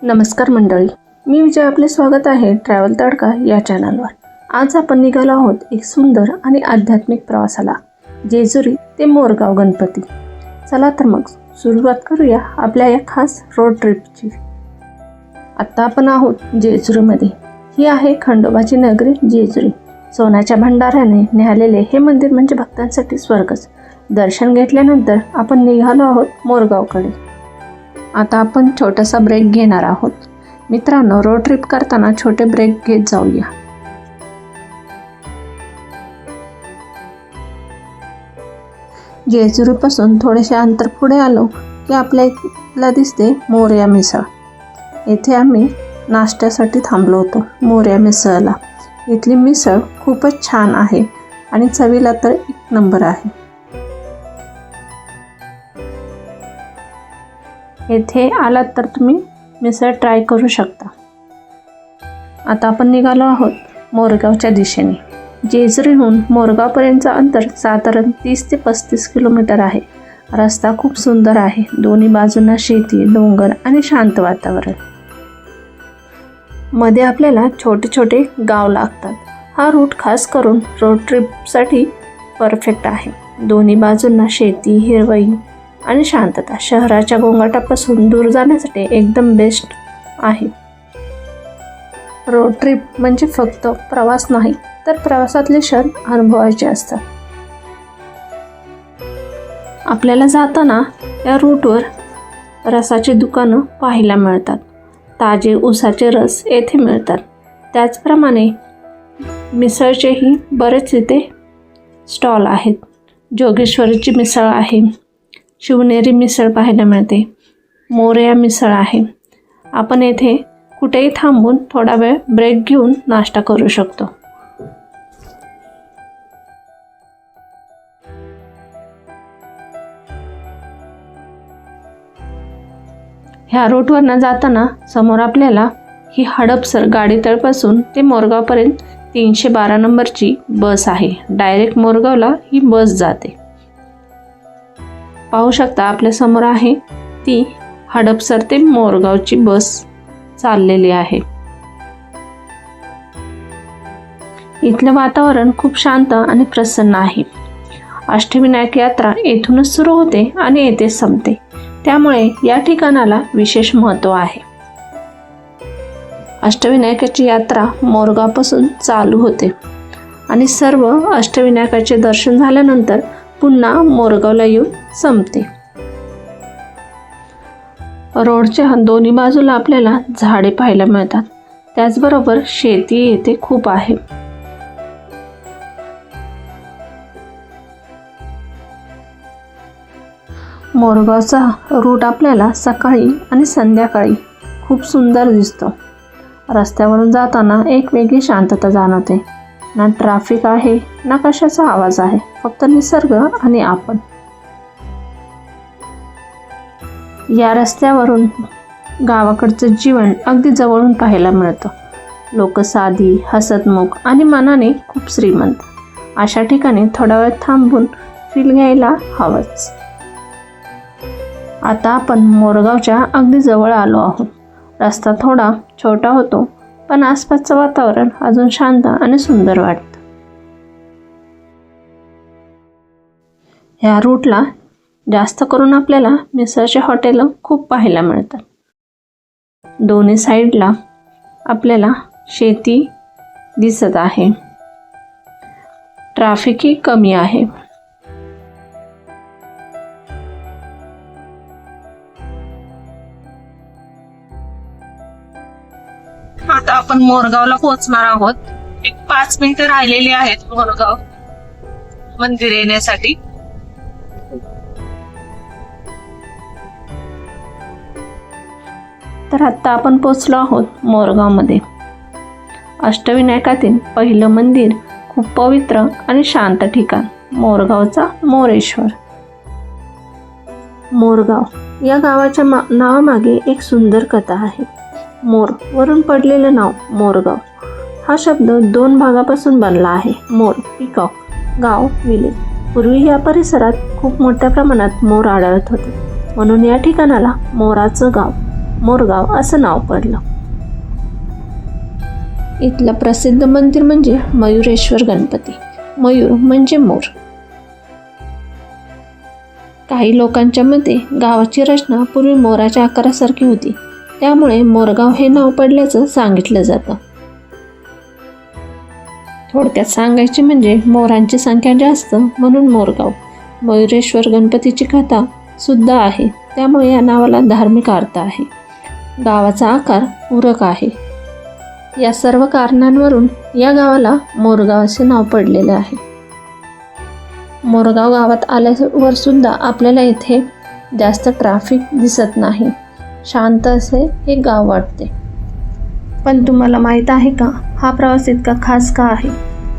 नमस्कार मंडळी, मी विजय. आपले स्वागत आहे ट्रॅव्हल तडका या चॅनलवर. आज आपण निघालो आहोत एक सुंदर आणि आध्यात्मिक प्रवासाला, जेजुरी ते मोरगाव गणपती. चला तर मग सुरुवात करूया आपल्या या खास रोड ट्रिपची. आत्ता आपण आहोत जेजुरीमध्ये. ही आहे खंडोबाची नगरी जेजुरी. सोन्याच्या भंडाऱ्याने न्याहालेले हे मंदिर म्हणजे भक्तांसाठी स्वर्गच. दर्शन घेतल्यानंतर आपण निघालो आहोत मोरगावकडे. आता आपण छोटासा ब्रेक घेणार आहोत. मित्रांनो, रोड ट्रिप करताना छोटे ब्रेक घेत जाऊया. जेजुरीपासून थोडेसे अंतर पुढे आलो की आपल्याला दिसते मोरया मिसळ. येथे आम्ही नाश्त्यासाठी थांबलो होतो मोरया मिसळला. इथली मिसळ खूपच छान आहे आणि चवीला तर एक नंबर आहे. येथे आलात तर तुम्ही मिसळ ट्राय करू शकता. आता आपण निघालो आहोत मोरगावच्या दिशेने. जेजुरीहून मोरगावपर्यंतचं अंतर साधारण 30 ते 35 किलोमीटर आहे. रस्ता खूप सुंदर आहे. दोन्ही बाजूंना शेती, डोंगर आणि शांत वातावरण. मध्ये आपल्याला छोटे छोटे गाव लागतात. हा रूट खास करून रोड ट्रिपसाठी परफेक्ट आहे. दोन्ही बाजूंना शेती, हिरवई आणि शांतता. शहराच्या गोंगाटापासून दूर जाण्यासाठी एकदम बेस्ट आहे. रोड ट्रिप म्हणजे फक्त प्रवास नाही, तर प्रवासातले क्षण अनुभवायचे असतात. आपल्याला जाताना या रूटवर रसाची दुकानं पाहायला मिळतात. ताजे ऊसाचे रस येथे मिळतात. त्याचप्रमाणे मिसळचेही बरेच इथे स्टॉल आहेत. जोगेश्वरीची मिसळ आहे, शिवनेरी मिसळ पाहायला मिळते, मोरया मिसळ आहे. आपण येथे कुठेही थांबून थोडा वेळ ब्रेक घेऊन नाश्ता करू शकतो. ह्या रूटवरनं जाताना समोर आपल्याला ही हडपसर गाडीतळपासून ते मोरगावपर्यंत 312 नंबरची बस आहे. डायरेक्ट मोरगावला ही बस जाते. पाहू शकता आपल्या समोर आहे ती हडपसर ते मोरगावची बस चाललेली आहे. इथलं वातावरण खूप शांत आणि प्रसन्न आहे. अष्टविनायक यात्रा येथूनच सुरू होते आणि येथेच संपते. त्यामुळे या ठिकाणाला विशेष महत्त्व आहे. अष्टविनायकाची यात्रा मोरगावपासून चालू होते आणि सर्व अष्टविनायकाचे दर्शन झाल्यानंतर पुन्हा मोरगावला येऊन संपते. रोडच्या दोन्ही बाजूला आपल्याला झाडे पाहायला मिळतात. त्याचबरोबर शेती येथे खूप आहे. मोरगावचा रूट आपल्याला सकाळी आणि संध्याकाळी खूप सुंदर दिसतो. रस्त्यावरून जाताना एक वेगळी शांतता जाणवते. ना ट्रॅफिक आहे, ना कशाचा आवाज आहे, फक्त निसर्ग आणि आपण. या रस्त्यावरून गावाकडचं जीवन अगदी जवळून पाहायला मिळतं. लोक साधी, हसतमुख आणि मनाने खूप श्रीमंत. अशा ठिकाणी थोडा वेळ थांबून फील घ्यायला हवंच. आता आपण मोरगावच्या अगदी जवळ आलो आहोत. रस्ता थोडा छोटा होतो, पण आसपासचं वातावरण अजून शांत आणि सुंदर वाटतं. ह्या रूटला जास्त करून आपल्याला मिसळचे हॉटेल खूप पाहायला मिळतात. दोन्ही साईडला आपल्याला शेती दिसत आहे. ट्रॅफिकही कमी आहे. आता आपण मोरगावला पोहोचणार आहोत. एक 5 मिनिटं राहिलेली आहेत मोरगाव मंदिर येण्यासाठी. तर आता आपण पोहोचलो आहोत मोरगावमध्ये. अष्टविनायकातील पहिलं मंदिर, खूप पवित्र आणि शांत ठिकाण, मोरगावचा मोरेश्वर. मोरगाव या गावाच्या नावामागे एक सुंदर कथा आहे. मोर वरून पडलेलं नाव मोरगाव. हा शब्द 2 भागापासून बनला आहे. मोर पिकॉक, गाव विलेज. पूर्वी या परिसरात खूप मोठ्या प्रमाणात मोर आढळत होते, म्हणून या ठिकाणाला मोराचं गाव मोरगाव असं नाव पडलं. इथलं प्रसिद्ध मंदिर म्हणजे मयुरेश्वर गणपती. मयूर म्हणजे मोर. काही लोकांच्या मते गावाची रचना पूर्वी मोराच्या आकारासारखी होती, त्यामुळे मोरगाव हे नाव पडल्याचं सांगितलं जातं. थोडक्यात सांगायचे म्हणजे मोरांची संख्या जास्त म्हणून मोरगाव. मयुरेश्वर गणपतीची कथा सुद्धा आहे, त्यामुळे या नावाला धार्मिक अर्थ आहे. गावाचा आकार पूरक आहे. या सर्व कारणांवरून या गावाला मोरगाव असे नाव पडलेले आहे. मोरगाव गावात आल्यावर सुद्धा आपल्याला इथे जास्त ट्रॅफिक दिसत नाही. शांत असे हे गाव वाटते. पण तुम्हाला माहीत आहे का, हा प्रवास इतका खास का आहे?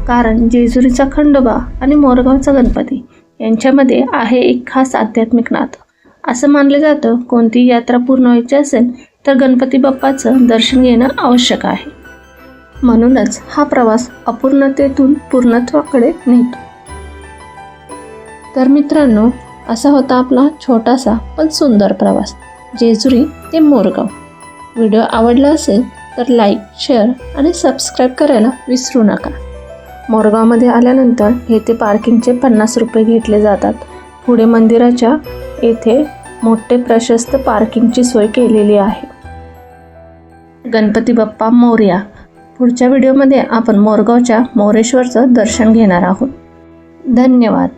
कारण जेजुरीचा खंडोबा आणि मोरगावचा गणपती यांच्यामध्ये आहे एक खास आध्यात्मिक नातं. असं मानलं जातं, कोणतीही यात्रा पूर्ण व्हायची असेल तर गणपती बाप्पाचं दर्शन घेणं आवश्यक आहे. म्हणूनच हा प्रवास अपूर्णतेतून पूर्णत्वाकडे नेतो. तर मित्रांनो, असा होता आपला छोटासा पण सुंदर प्रवास जेजुरी ते मोरगाव. व्हिडिओ आवडला असेल तर लाईक, शेअर आणि सबस्क्राईब करायला विसरू नका. मोरगावमध्ये आल्यानंतर येथे पार्किंगचे 50 रुपये घेतले जातात. पुढे मंदिराच्या येथे मोठे प्रशस्त पार्किंगची सोय केलेली आहे. गणपती बाप्पा मोरया. पुढच्या व्हिडिओमध्ये आपण मोरगावच्या मोरेश्वरचं दर्शन घेणार आहोत. धन्यवाद.